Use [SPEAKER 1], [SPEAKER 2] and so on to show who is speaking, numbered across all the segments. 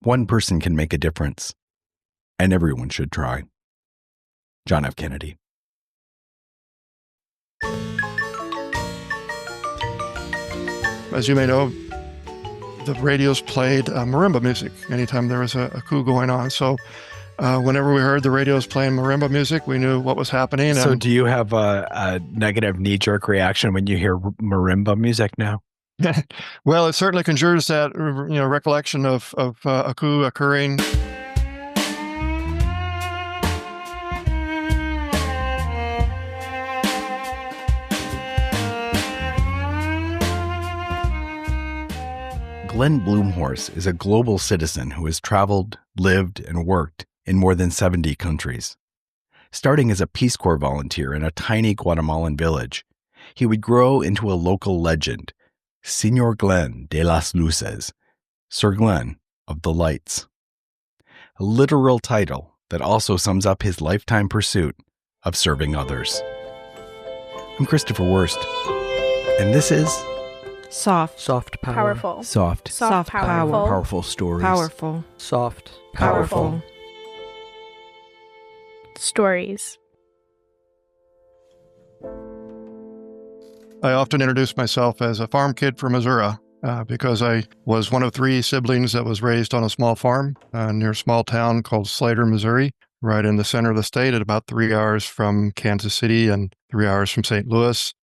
[SPEAKER 1] One person can make a difference, and everyone should try. John F. Kennedy.
[SPEAKER 2] As you may know, the radios played marimba music anytime there was a coup going on. So whenever we heard the radios playing marimba music, we knew what was happening.
[SPEAKER 1] So do you have a negative knee-jerk reaction when you hear marimba music now?
[SPEAKER 2] Well, it certainly conjures that recollection of a coup occurring.
[SPEAKER 1] Glenn Blumhorst is a global citizen who has traveled, lived, and worked in more than 70 countries. Starting as a Peace Corps volunteer in a tiny Guatemalan village, he would grow into a local legend, Señor Glenn de las Luces, Sir Glenn of the Lights. A literal title that also sums up his lifetime pursuit of serving others. I'm Christopher Wurst, and this is
[SPEAKER 3] Soft
[SPEAKER 4] Power.
[SPEAKER 3] Powerful.
[SPEAKER 4] Soft
[SPEAKER 3] Power.
[SPEAKER 4] Powerful stories.
[SPEAKER 3] Powerful.
[SPEAKER 4] Soft
[SPEAKER 3] Powerful. Stories.
[SPEAKER 2] I often introduce myself as a farm kid from Missouri because I was one of 3 siblings that was raised on a small farm near a small town called Slater, Missouri, right in the center of the state at about 3 hours from Kansas City and 3 hours from St. Louis.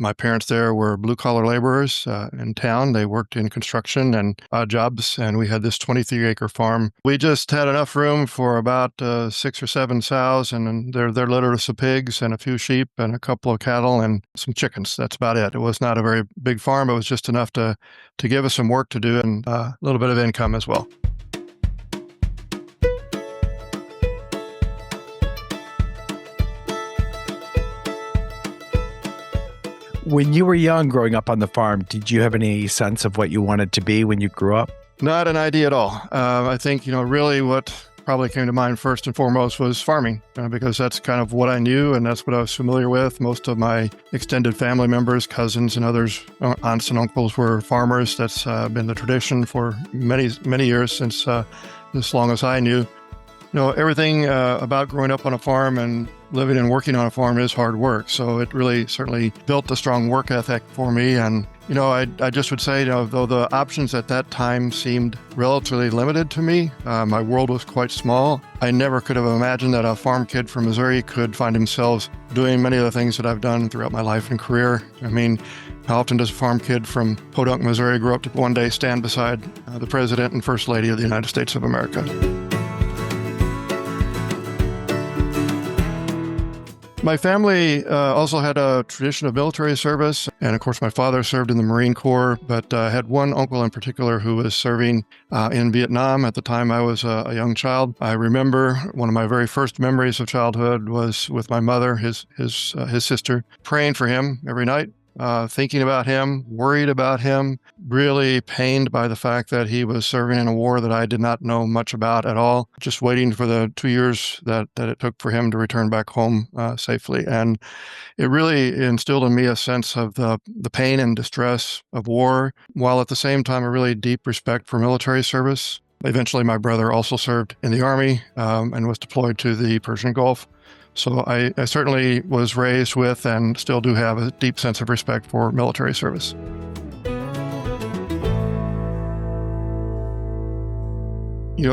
[SPEAKER 2] My parents there were blue-collar laborers in town. They worked in construction and odd jobs, and we had this 23-acre farm. We just had enough room for about 6 or 7 sows, and their litters of pigs and a few sheep and a couple of cattle and some chickens. That's about it. It was not a very big farm. It was just enough to give us some work to do and a little bit of income as well.
[SPEAKER 1] When you were young growing up on the farm, did you have any sense of what you wanted to be when you grew up?
[SPEAKER 2] Not an idea at all. I think, really what probably came to mind first and foremost was farming, because that's kind of what I knew and that's what I was familiar with. Most of my extended family members, cousins and others, aunts and uncles were farmers. That's been the tradition for many, many years since as long as I knew. Everything about growing up on a farm and living and working on a farm is hard work. So it really certainly built a strong work ethic for me. And, I just would say, though the options at that time seemed relatively limited to me, my world was quite small. I never could have imagined that a farm kid from Missouri could find himself doing many of the things that I've done throughout my life and career. I mean, how often does a farm kid from Podunk, Missouri grow up to one day stand beside the President and First Lady of the United States of America? My family also had a tradition of military service, and of course my father served in the Marine Corps, but I had one uncle in particular who was serving in Vietnam at the time I was a young child. I remember one of my very first memories of childhood was with my mother, his sister, praying for him every night. Thinking about him, worried about him, really pained by the fact that he was serving in a war that I did not know much about at all, just waiting for the 2 years that it took for him to return back home safely. And it really instilled in me a sense of the pain and distress of war, while at the same time a really deep respect for military service. Eventually, my brother also served in the Army and was deployed to the Persian Gulf. So I certainly was raised with and still do have a deep sense of respect for military service.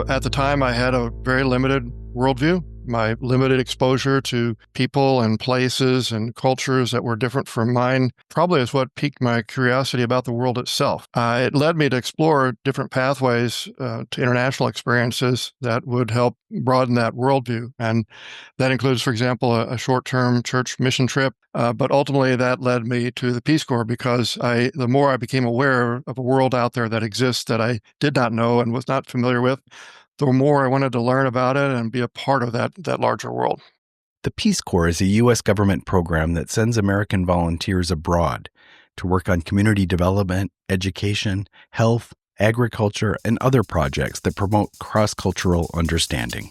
[SPEAKER 2] At the time, I had a very limited worldview. My limited exposure to people and places and cultures that were different from mine probably is what piqued my curiosity about the world itself. It led me to explore different pathways to international experiences that would help broaden that worldview. And that includes, for example, a short-term church mission trip. But ultimately, that led me to the Peace Corps because the more I became aware of a world out there that exists that I did not know and was not familiar with, the more I wanted to learn about it and be a part of that larger world.
[SPEAKER 1] The Peace Corps is a U.S. government program that sends American volunteers abroad to work on community development, education, health, agriculture, and other projects that promote cross-cultural understanding.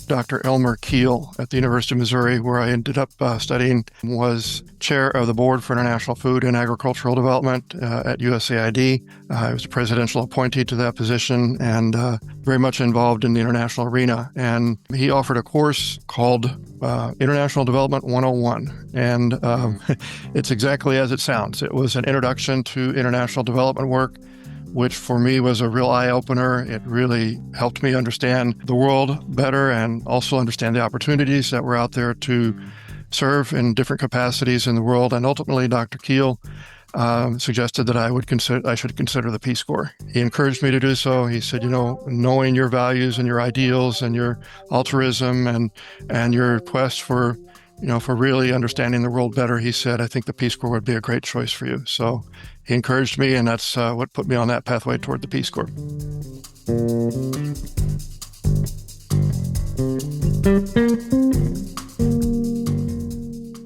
[SPEAKER 2] Dr. Elmer Keel at the University of Missouri, where I ended up studying, was chair of the Board for International Food and Agricultural Development at USAID. I was a presidential appointee to that position and very much involved in the international arena. And he offered a course called International Development 101. And it's exactly as it sounds. It was an introduction to international development work, which for me was a real eye-opener. It really helped me understand the world better and also understand the opportunities that were out there to serve in different capacities in the world. And ultimately, Dr. Keel suggested that I should consider the Peace Corps. He encouraged me to do so. He said, knowing your values and your ideals and your altruism and your quest for really understanding the world better, he said, I think the Peace Corps would be a great choice for you. So he encouraged me, and that's what put me on that pathway toward the Peace Corps.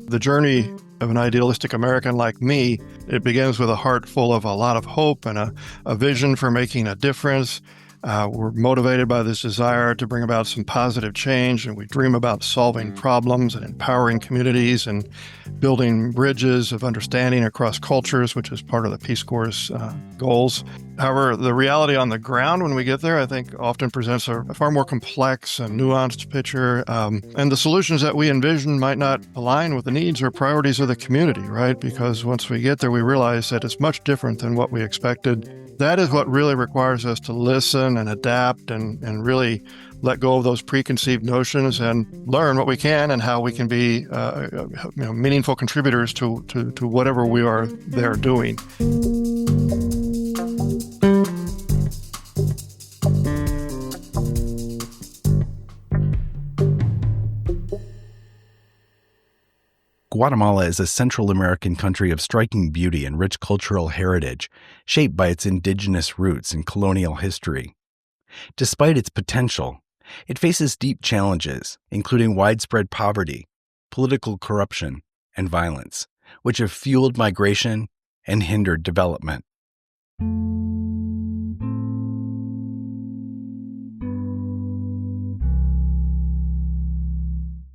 [SPEAKER 2] The journey of an idealistic American like me, it begins with a heart full of a lot of hope and a vision for making a difference. We're motivated by this desire to bring about some positive change, and we dream about solving problems and empowering communities and building bridges of understanding across cultures, which is part of the Peace Corps' goals. However, the reality on the ground when we get there, I think, often presents a far more complex and nuanced picture, and the solutions that we envision might not align with the needs or priorities of the community, right? Because once we get there, we realize that it's much different than what we expected. That is what really requires us to listen and adapt and really let go of those preconceived notions and learn what we can and how we can be meaningful contributors to whatever we are there doing.
[SPEAKER 1] Guatemala is a Central American country of striking beauty and rich cultural heritage, shaped by its indigenous roots and colonial history. Despite its potential, it faces deep challenges, including widespread poverty, political corruption, and violence, which have fueled migration and hindered development.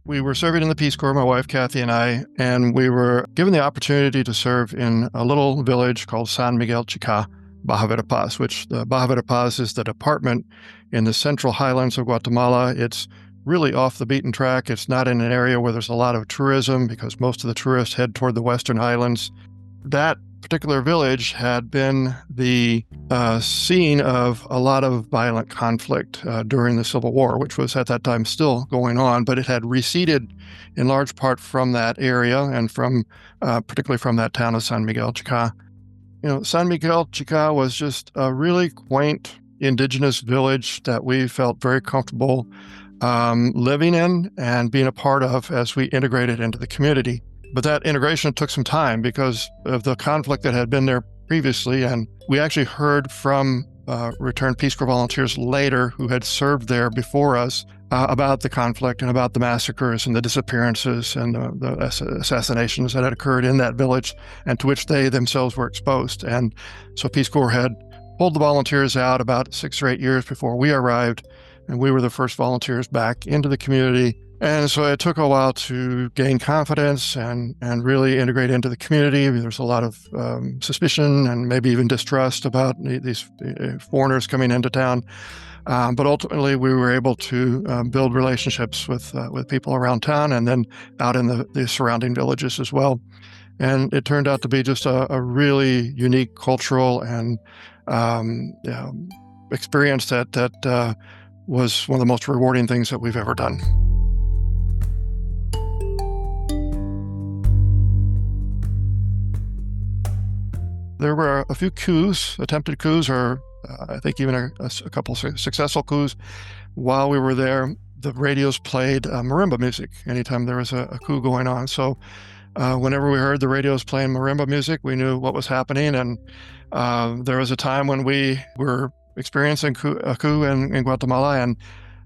[SPEAKER 2] We were serving in the Peace Corps, my wife, Kathy, and I, and we were given the opportunity to serve in a little village called San Miguel Chica, Baja Verapaz, which Baja Verapaz is the department in the central highlands of Guatemala. It's really off the beaten track. It's not in an area where there's a lot of tourism because most of the tourists head toward the western highlands. That particular village had been the scene of a lot of violent conflict during the Civil War, which was at that time still going on, but it had receded in large part from that area and from particularly from that town of San Miguel Chica. San Miguel Chica was just a really quaint indigenous village that we felt very comfortable living in and being a part of as we integrated into the community. But that integration took some time because of the conflict that had been there previously. And we actually heard from returned Peace Corps volunteers later who had served there before us about the conflict and about the massacres and the disappearances and the assassinations that had occurred in that village and to which they themselves were exposed. And so Peace Corps had pulled the volunteers out about 6 or 8 years before we arrived, and we were the first volunteers back into the community. And so it took a while to gain confidence and really integrate into the community. There's a lot of suspicion and maybe even distrust about these foreigners coming into town. But ultimately, we were able to build relationships with people around town and then out in the surrounding villages as well. And it turned out to be just a really unique cultural and experience that was one of the most rewarding things that we've ever done. There were a few coups, attempted coups, or I think even a couple successful coups. While we were there, the radios played marimba music anytime there was a coup going on. So whenever we heard the radios playing marimba music, we knew what was happening. And there was a time when we were experiencing a coup in Guatemala, and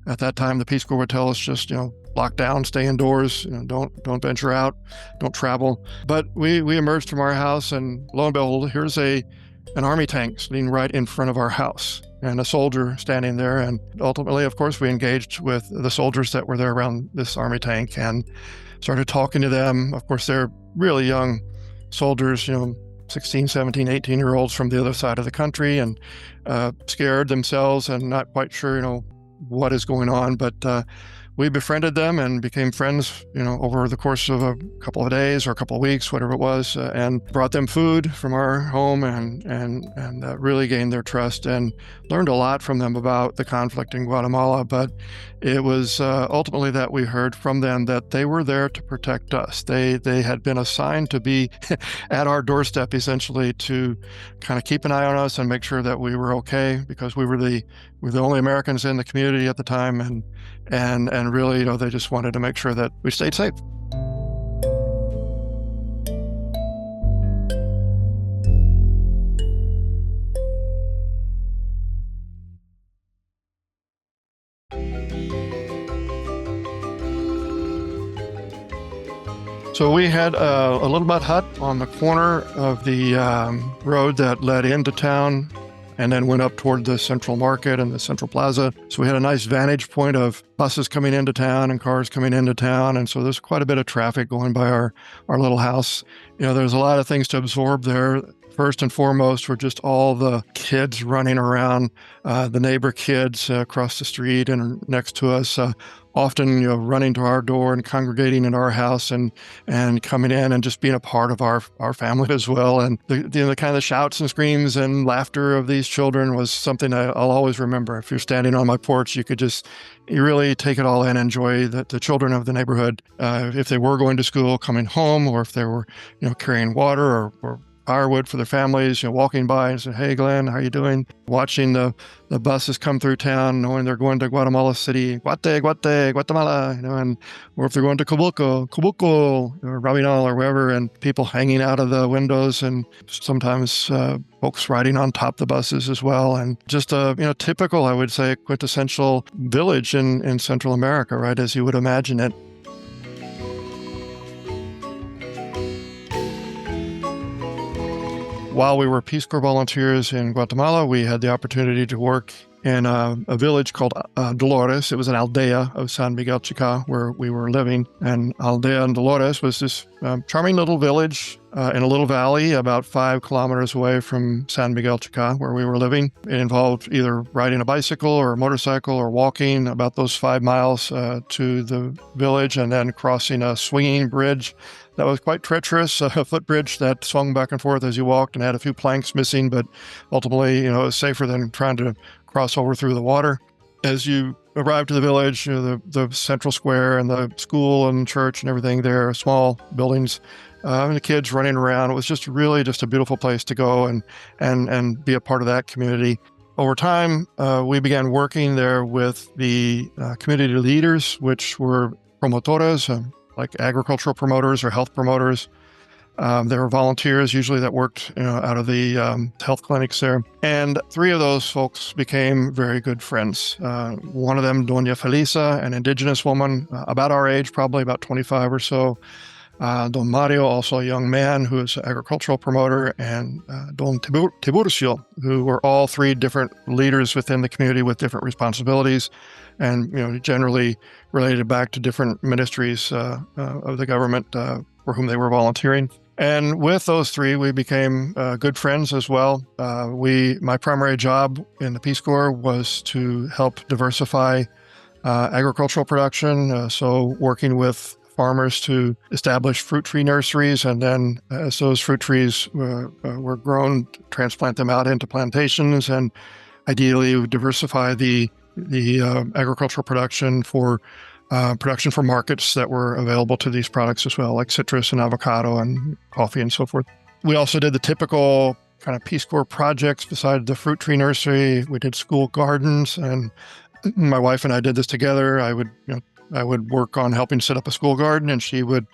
[SPEAKER 2] at that time, the Peace Corps would tell us just, lock down, stay indoors, don't venture out, don't travel. But we emerged from our house, and lo and behold, here's a an army tank sitting right in front of our house and a soldier standing there. And ultimately, of course, we engaged with the soldiers that were there around this army tank and started talking to them. Of course, they're really young soldiers, 16, 17, 18-year-olds from the other side of the country, and scared themselves and not quite sure, what is going on. But we befriended them and became friends, over the course of a couple of days or a couple of weeks, whatever it was, and brought them food from our home and really gained their trust and learned a lot from them about the conflict in Guatemala. But it was ultimately that we heard from them that they were there to protect us. They had been assigned to be at our doorstep, essentially, to kind of keep an eye on us and make sure that we were okay, because we were the only Americans in the community at the time, and really, they just wanted to make sure that we stayed safe. So we had a little mud hut on the corner of the road that led into town and then went up toward the central market and the central plaza. So we had a nice vantage point of buses coming into town and cars coming into town. And so there's quite a bit of traffic going by our little house. There's a lot of things to absorb there. First and foremost were just all the kids running around, the neighbor kids across the street and next to us, often running to our door and congregating in our house and coming in and just being a part of our family as well. And the kind of the shouts and screams and laughter of these children was something I'll always remember. If you're standing on my porch, you really take it all in, enjoy the children of the neighborhood. If they were going to school, coming home, or if they were carrying water or firewood for their families, walking by and saying, "Hey, Glenn, how are you doing?" Watching the buses come through town, knowing they're going to Guatemala City, Guatemala, or if they're going to Cobulco, or Rabinal or wherever, and people hanging out of the windows, and sometimes folks riding on top of the buses as well. And just a, typical, I would say, quintessential village in Central America, right, as you would imagine it. While we were Peace Corps volunteers in Guatemala, we had the opportunity to work in a village called Dolores. It was an aldea of San Miguel Chica where we were living. And Aldea and Dolores was this charming little village in a little valley about 5 kilometers away from San Miguel Chica where we were living. It involved either riding a bicycle or a motorcycle or walking about those 5 miles to the village and then crossing a swinging bridge that was quite treacherous, a footbridge that swung back and forth as you walked and had a few planks missing, but ultimately, it was safer than trying to cross over through the water. As you arrived to the village, the central square and the school and church and everything there, small buildings, and the kids running around. It was just really just a beautiful place to go and be a part of that community. Over time, we began working there with the community leaders, which were promotores, like agricultural promoters or health promoters. There were volunteers usually that worked out of the health clinics there. And 3 of those folks became very good friends. One of them, Doña Felisa, an indigenous woman, about our age, probably about 25 or so. Don Mario, also a young man who is an agricultural promoter, and Don Tiburcio, who were all 3 different leaders within the community with different responsibilities, and generally related back to different ministries of the government for whom they were volunteering. And with those 3, we became good friends as well. My primary job in the Peace Corps was to help diversify agricultural production, so working with farmers to establish fruit tree nurseries, and then as those fruit trees were grown, transplant them out into plantations, and ideally diversify the agricultural production for markets that were available to these products as well, like citrus and avocado and coffee and so forth. We also did the typical kind of Peace Corps projects besides the fruit tree nursery. We did school gardens, and my wife and I did this together. I would work on helping set up a school garden, and she would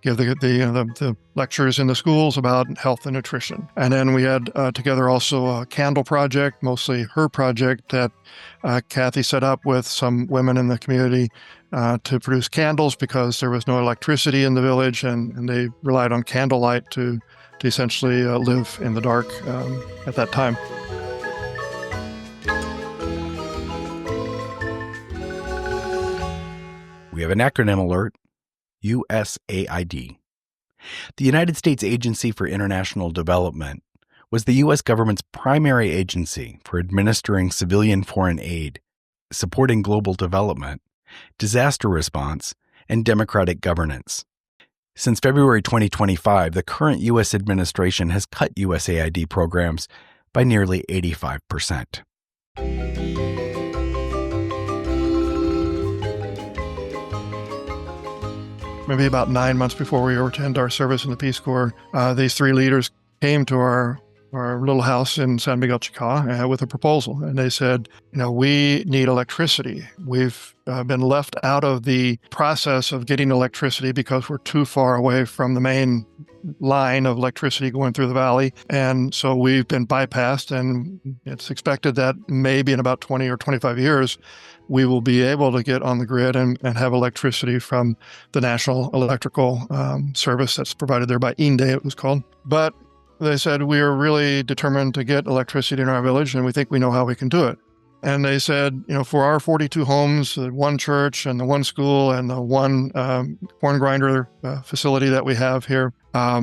[SPEAKER 2] give the lectures in the schools about health and nutrition. And then we had together also a candle project, mostly her project, that Kathy set up with some women in the community to produce candles because there was no electricity in the village, and they relied on candlelight to to essentially live in the dark at that time.
[SPEAKER 1] We have an acronym alert, USAID. The United States Agency for International Development was the U.S. government's primary agency for administering civilian foreign aid, supporting global development, disaster response, and democratic governance. Since February 2025, the current U.S. administration has cut USAID programs by nearly 85%.
[SPEAKER 2] Maybe about 9 months before we were to end our service in the Peace Corps, these three leaders came to our little house in San Miguel, Chica, with a proposal. And they said, we need electricity. We've been left out of the process of getting electricity because we're too far away from the main line of electricity going through the valley. And so we've been bypassed, and it's expected that maybe in about 20 or 25 years, we will be able to get on the grid and have electricity from the National Electrical Service that's provided there by INDE, it was called. But they said, we are really determined to get electricity in our village, and we think we know how we can do it. And they said, for our 42 homes, the one church and the one school and the one corn grinder facility that we have here,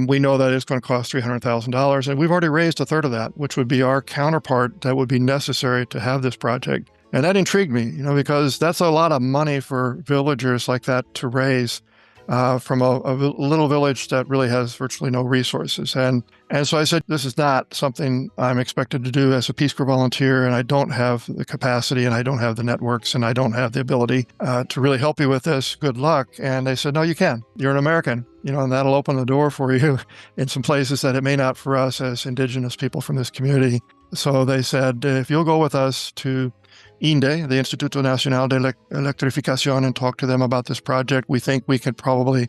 [SPEAKER 2] we know that it's going to cost $300,000. And we've already raised a third of that, which would be our counterpart that would be necessary to have this project. And that intrigued me, because that's a lot of money for villagers like that to raise from a little village that really has virtually no resources. And so I said, this is not something I'm expected to do as a Peace Corps volunteer, and I don't have the capacity, and I don't have the networks, and I don't have the ability to really help you with this. Good luck. And they said, no, you can. You're an American, and that'll open the door for you in some places that it may not for us as indigenous people from this community. So they said, if you'll go with us to INDE, the Instituto Nacional de Electrificación, and talk to them about this project, we think we could probably,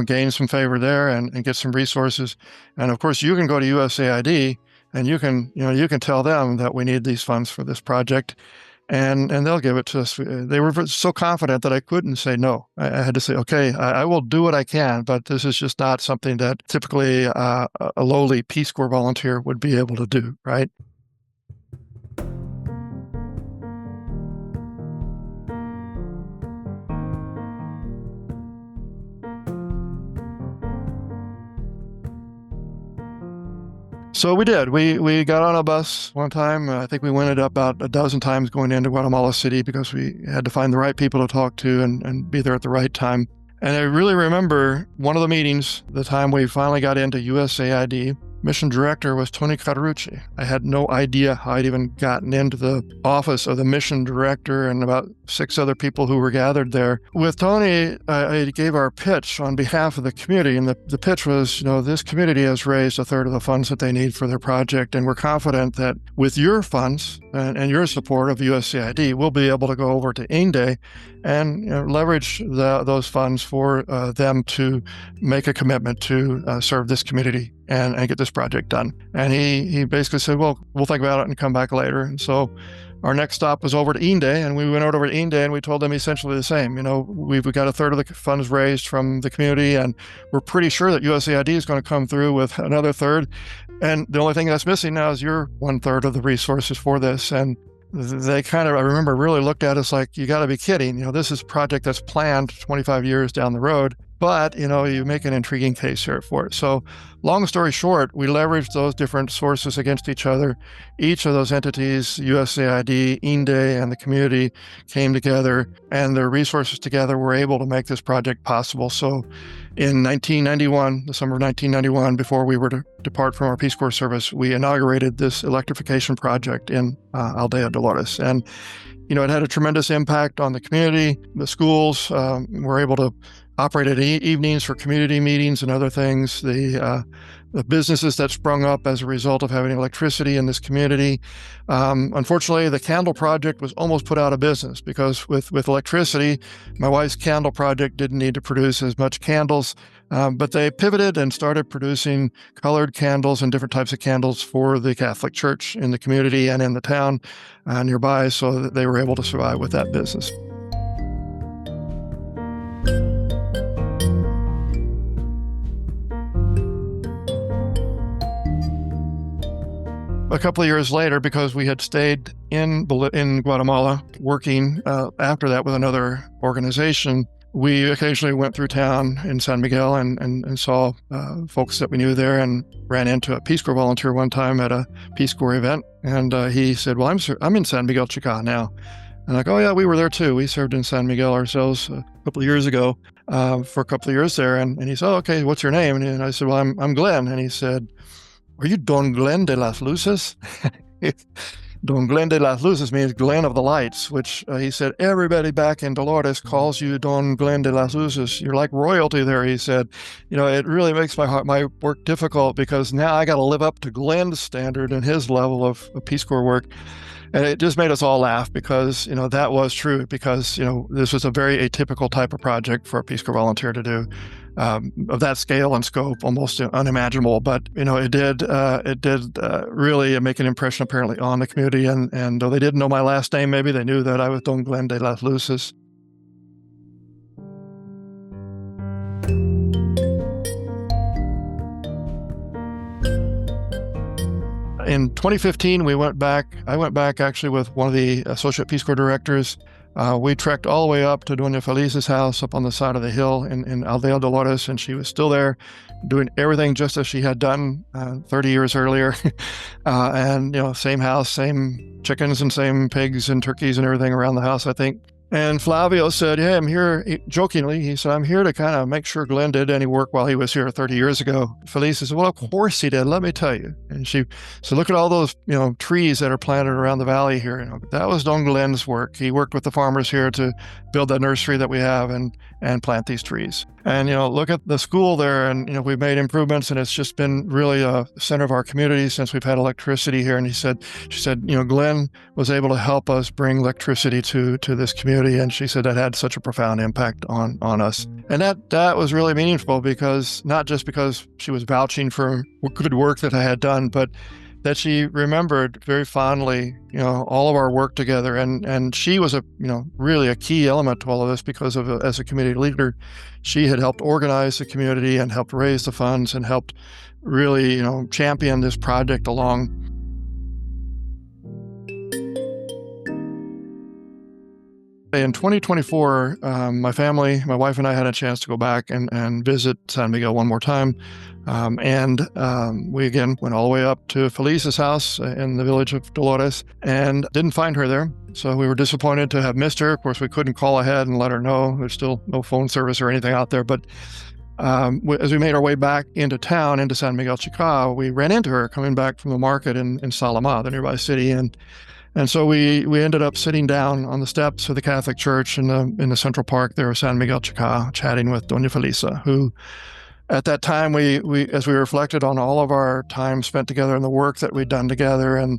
[SPEAKER 2] gain some favor there and get some resources. And of course, you can go to USAID and you can tell them that we need these funds for this project, and they'll give it to us. They were so confident that I couldn't say no. I had to say, okay, I will do what I can, but this is just not something that typically a lowly Peace Corps volunteer would be able to do, right? So we did. We got on a bus one time. I think we went it about a dozen times going into Guatemala City because we had to find the right people to talk to and be there at the right time. And I really remember one of the meetings, the time we finally got into USAID. Mission director was Tony Carucci. I had no idea how I'd even gotten into the office of the mission director and about 6 other people who were gathered there. With Tony, I gave our pitch on behalf of the community, and the pitch was, this community has raised a third of the funds that they need for their project, and we're confident that with your funds and your support of USAID, we'll be able to go over to INDE and leverage those funds for them to make a commitment to serve this community and get this project done. And he basically said, well, we'll think about it and come back later. And so our next stop was over to INDE, and we went over to INDE and we told them essentially the same. We've got a third of the funds raised from the community, and we're pretty sure that USAID is going to come through with another third. And the only thing that's missing now is your 1/3 of the resources for this. And they kind of, I remember, really looked at us like, you got to be kidding. This is a project that's planned 25 years down the road. But, you make an intriguing case here for it. So long story short, we leveraged those different sources against each other. Each of those entities, USAID, INDE, and the community came together, and their resources together were able to make this project possible. So in 1991, the summer of 1991, before we were to depart from our Peace Corps service, we inaugurated this electrification project in Aldea Dolores. And it had a tremendous impact on the community. The schools were able to operate at evenings for community meetings and other things. The businesses that sprung up as a result of having electricity in this community. Unfortunately, the candle project was almost put out of business because with electricity, my wife's candle project didn't need to produce as much candles, but they pivoted and started producing colored candles and different types of candles for the Catholic Church in the community and in the town nearby, so that they were able to survive with that business. A couple of years later, because we had stayed in Guatemala working after that with another organization, we occasionally went through town in San Miguel and saw folks that we knew there, and ran into a Peace Corps volunteer one time at a Peace Corps event. And he said, well, I'm in San Miguel, Chica now. And I'm like, oh yeah, we were there too. We served in San Miguel ourselves a couple of years ago for a couple of years there. And he said, oh, okay, what's your name? And I said, well, I'm Glenn. And he said, are you Don Glenn de las Luces? Don Glenn de las Luces means Glenn of the Lights, which he said, everybody back in Dolores calls you Don Glenn de las Luces. You're like royalty there, he said. It really makes my work difficult, because now I got to live up to Glenn's standard and his level of Peace Corps work. And it just made us all laugh, because, that was true, because, this was a very atypical type of project for a Peace Corps volunteer to do, of that scale and scope, almost unimaginable. But, it did really make an impression, apparently, on the community. And though they didn't know my last name, maybe they knew that I was Don Glenn de las Luces. In 2015, I went back actually with one of the Associate Peace Corps directors. We trekked all the way up to Doña Felice's house up on the side of the hill in Aldea Dolores, and she was still there doing everything just as she had done 30 years earlier. And, same house, same chickens and same pigs and turkeys and everything around the house, I think. And Flavio said, yeah, I'm here, jokingly, he said, I'm here to kind of make sure Glenn did any work while he was here 30 years ago. Felice said, well, of course he did, let me tell you. And she said, look at all those, trees that are planted around the valley here. That was Don Glenn's work. He worked with the farmers here to build that nursery that we have and plant these trees. And, look at the school there, and, we've made improvements, and it's just been really a center of our community since we've had electricity here. And she said, Glenn was able to help us bring electricity to this community. And she said that had such a profound impact on us. And that was really meaningful, because not just because she was vouching for good work that I had done, but that she remembered very fondly, all of our work together. And she was really a key element to all of this, because as a community leader, she had helped organize the community and helped raise the funds and helped really, champion this project along. In 2024, my family, my wife and I had a chance to go back and visit San Miguel one more time. We again went all the way up to Felice's house in the village of Dolores and didn't find her there. So we were disappointed to have missed her. Of course, we couldn't call ahead and let her know. There's still no phone service or anything out there. But as we made our way back into town, into San Miguel Chica, we ran into her coming back from the market in Salama, the nearby city. And so we ended up sitting down on the steps of the Catholic Church in the Central Park there of San Miguel Chica, chatting with Doña Felisa, who at that time, we as we reflected on all of our time spent together and the work that we'd done together and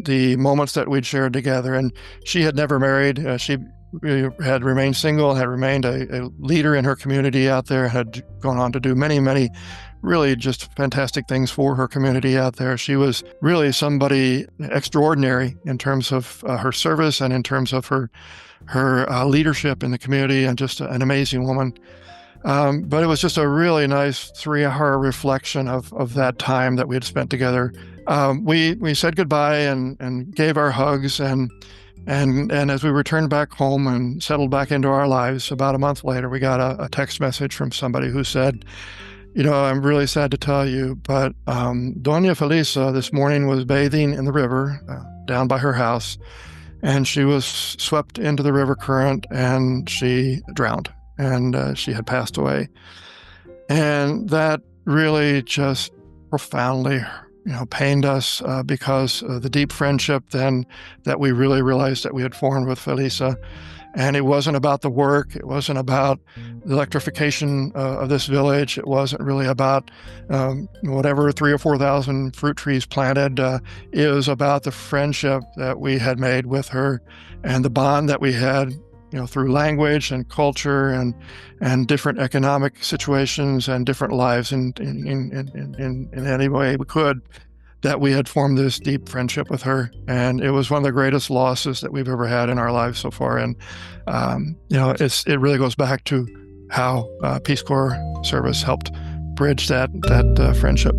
[SPEAKER 2] the moments that we'd shared together. And she had never married. She had remained single, had remained a leader in her community out there, had gone on to do many, many really just fantastic things for her community out there. She was really somebody extraordinary in terms of her service and in terms of her leadership in the community, and just an amazing woman. But it was just a really nice 3-hour reflection of that time that we had spent together. We said goodbye and gave our hugs, and as we returned back home and settled back into our lives, about a month later, we got a text message from somebody who said, I'm really sad to tell you, but Doña Felisa this morning was bathing in the river down by her house, and she was swept into the river current, and she drowned, and she had passed away. And that really just profoundly pained us because of the deep friendship then that we really realized that we had formed with Felisa. And it wasn't about the work. It wasn't about the electrification of this village. It wasn't really about whatever 3,000 or 4,000 fruit trees planted. It was about the friendship that we had made with her and the bond that we had, through language and culture and different economic situations and different lives in any way we could, that we had formed this deep friendship with her. And it was one of the greatest losses that we've ever had in our lives so far. And, it really goes back to how Peace Corps service helped bridge that friendship.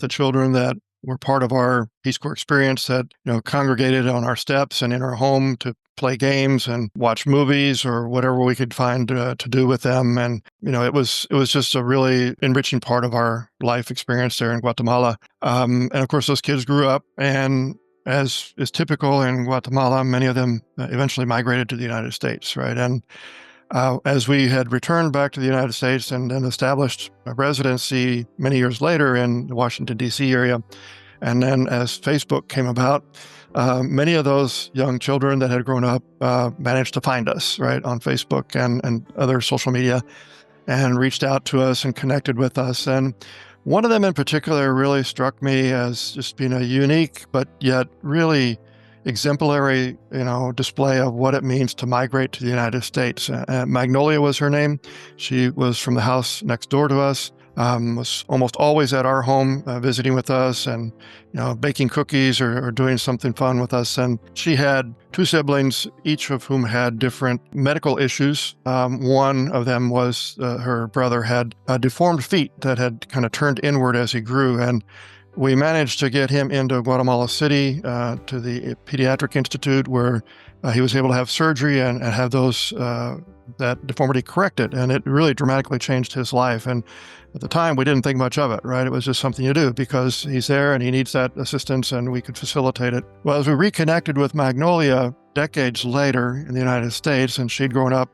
[SPEAKER 2] the children that were part of our Peace Corps experience that, congregated on our steps and in our home to play games and watch movies or whatever we could find to do with them. And, it was just a really enriching part of our life experience there in Guatemala. And of course, those kids grew up, and as is typical in Guatemala, many of them eventually migrated to the United States, right? And as we had returned back to the United States and then established a residency many years later in the Washington, D.C. area, and then as Facebook came about, many of those young children that had grown up managed to find us, right, on Facebook and other social media, and reached out to us and connected with us. And one of them in particular really struck me as just being a unique but yet really exemplary, display of what it means to migrate to the United States. Magnolia was her name. She was from the house next door to us. Was almost always at our home visiting with us and, baking cookies or doing something fun with us. And she had two siblings, each of whom had different medical issues. One of them was her brother had deformed feet that had kind of turned inward as he grew. And we managed to get him into Guatemala City to the Pediatric Institute, where he was able to have surgery and have that deformity corrected. And it really dramatically changed his life. And at the time, we didn't think much of it, right? It was just something you do because he's there and he needs that assistance and we could facilitate it. Well, as we reconnected with Magnolia decades later in the United States, and she'd grown up,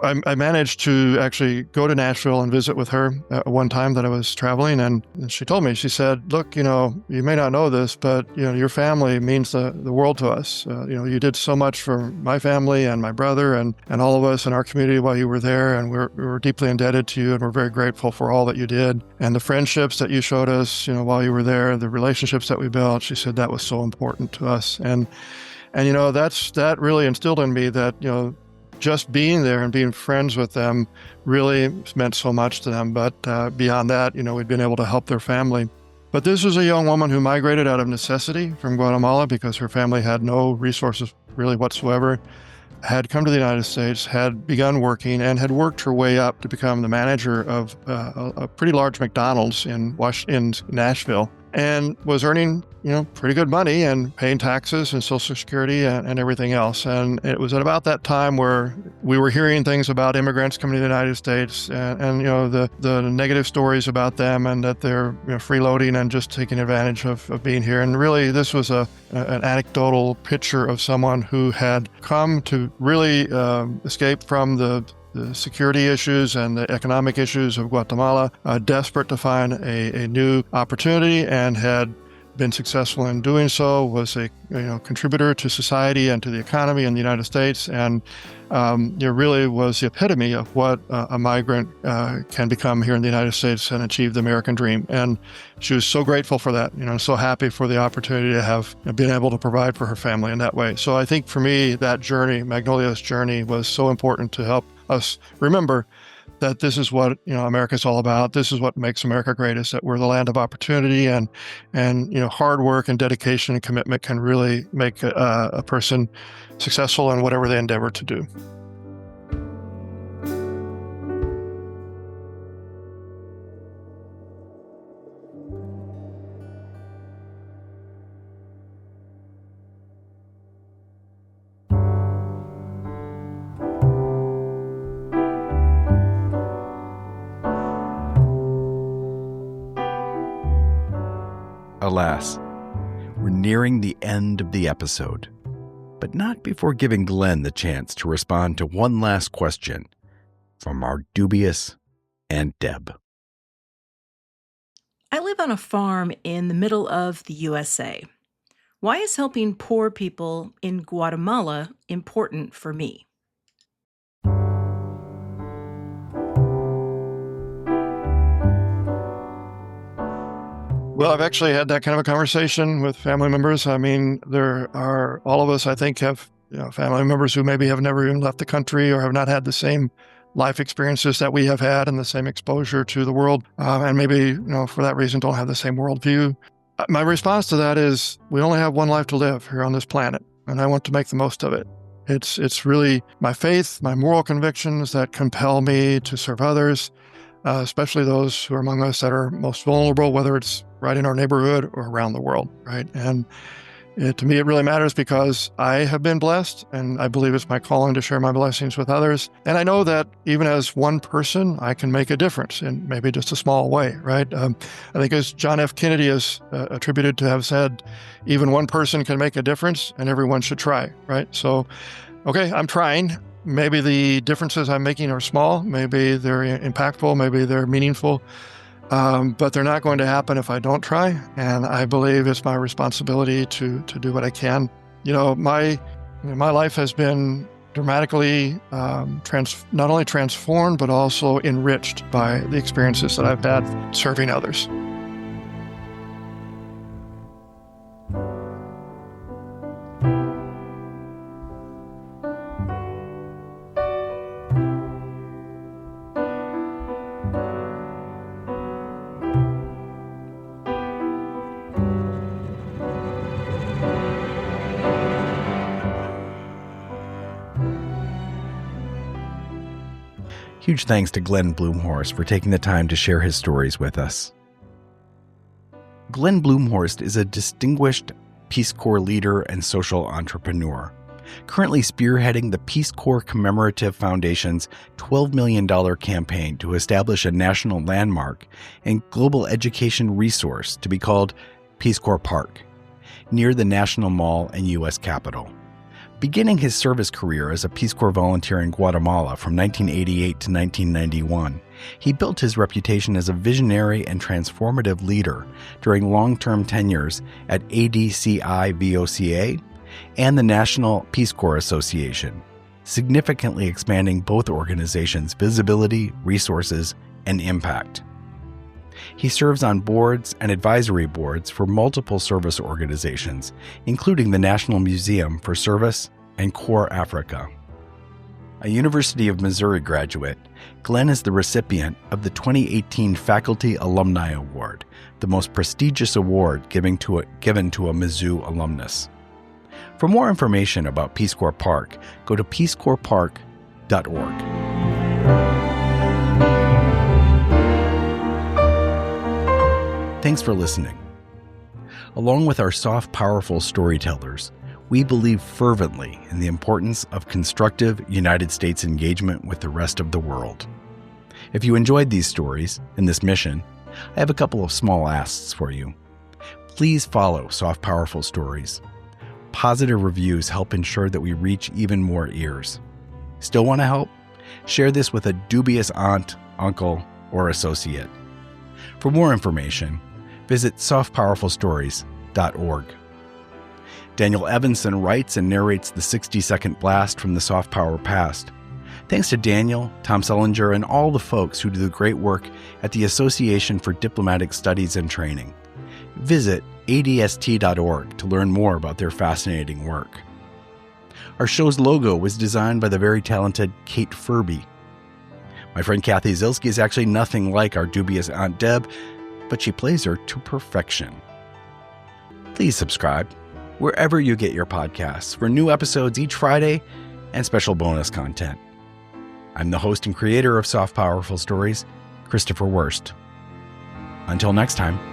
[SPEAKER 2] I managed to actually go to Nashville and visit with her one time that I was traveling. And she told me, she said, look, you may not know this, but, your family means the world to us. You did so much for my family and my brother and all of us in our community while you were there. And we're deeply indebted to you. And we're very grateful for all that you did. And the friendships that you showed us, while you were there, the relationships that we built, she said that was so important to us. And that really instilled in me that, just being there and being friends with them really meant so much to them. But beyond that, we'd been able to help their family. But this was a young woman who migrated out of necessity from Guatemala because her family had no resources really whatsoever, had come to the United States, had begun working, and had worked her way up to become the manager of a pretty large McDonald's in Nashville, and was earning, pretty good money and paying taxes and Social Security and everything else. And it was at about that time where we were hearing things about immigrants coming to the United States and the negative stories about them and that they're freeloading and just taking advantage of being here. And really, this was an anecdotal picture of someone who had come to really escape from the security issues and the economic issues of Guatemala, desperate to find a new opportunity, and had been successful in doing so, was a contributor to society and to the economy in the United States, and really was the epitome of what a migrant can become here in the United States and achieve the American dream. And she was so grateful for that, so happy for the opportunity to have been able to provide for her family in that way. So I think for me, that journey, Magnolia's journey, was so important to help us remember that this is what America's all about. This is what makes America great, is that we're the land of opportunity, and hard work and dedication and commitment can really make a person successful in whatever they endeavor to do.
[SPEAKER 1] Alas, we're nearing the end of the episode, but not before giving Glenn the chance to respond to one last question from our dubious Aunt Deb.
[SPEAKER 3] I live on a farm in the middle of the USA. Why is helping poor people in Guatemala important for me?
[SPEAKER 2] Well, I've actually had that kind of a conversation with family members. I mean, there are, all of us, I think, have family members who maybe have never even left the country or have not had the same life experiences that we have had and the same exposure to the world, and maybe, for that reason, don't have the same worldview. My response to that is, we only have one life to live here on this planet, and I want to make the most of it. It's really my faith, my moral convictions that compel me to serve others, especially those who are among us that are most vulnerable, whether it's right in our neighborhood or around the world, right? And to me, it really matters because I have been blessed, and I believe it's my calling to share my blessings with others. And I know that even as one person, I can make a difference in maybe just a small way, right? I think as John F. Kennedy is attributed to have said, even one person can make a difference, and everyone should try, right? So, okay, I'm trying. Maybe the differences I'm making are small. Maybe they're impactful. Maybe they're meaningful. But they're not going to happen if I don't try. And I believe it's my responsibility to do what I can. My life has been dramatically not only transformed, but also enriched by the experiences that I've had serving others.
[SPEAKER 1] Huge thanks to Glenn Blumhorst for taking the time to share his stories with us. Glenn Blumhorst is a distinguished Peace Corps leader and social entrepreneur, currently spearheading the Peace Corps Commemorative Foundation's $12 million campaign to establish a national landmark and global education resource to be called Peace Corps Park, near the National Mall and U.S. Capitol. Beginning his service career as a Peace Corps volunteer in Guatemala from 1988 to 1991, he built his reputation as a visionary and transformative leader during long-term tenures at ADCI-VOCA and the National Peace Corps Association, significantly expanding both organizations' visibility, resources, and impact. He serves on boards and advisory boards for multiple service organizations, including the National Museum for Service and Corps Africa. A University of Missouri graduate, Glenn is the recipient of the 2018 Faculty Alumni Award, the most prestigious award given to a Mizzou alumnus. For more information about Peace Corps Park, go to peacecorpspark.org. Thanks for listening. Along with our soft, powerful storytellers, we believe fervently in the importance of constructive United States engagement with the rest of the world. If you enjoyed these stories and this mission, I have a couple of small asks for you. Please follow Soft, Powerful Stories. Positive reviews help ensure that we reach even more ears. Still want to help? Share this with a dubious aunt, uncle, or associate. For more information, visit softpowerfulstories.org. Daniel Evanson writes and narrates the 60-second blast from the Soft Power past. Thanks to Daniel, Tom Sullinger, and all the folks who do the great work at the Association for Diplomatic Studies and Training. Visit adst.org to learn more about their fascinating work. Our show's logo was designed by the very talented Kate Furby. My friend Kathy Zilski is actually nothing like our dubious Aunt Deb, but she plays her to perfection. Please subscribe wherever you get your podcasts for new episodes each Friday and special bonus content. I'm the host and creator of Soft Powerful Stories, Christopher Wurst. Until next time.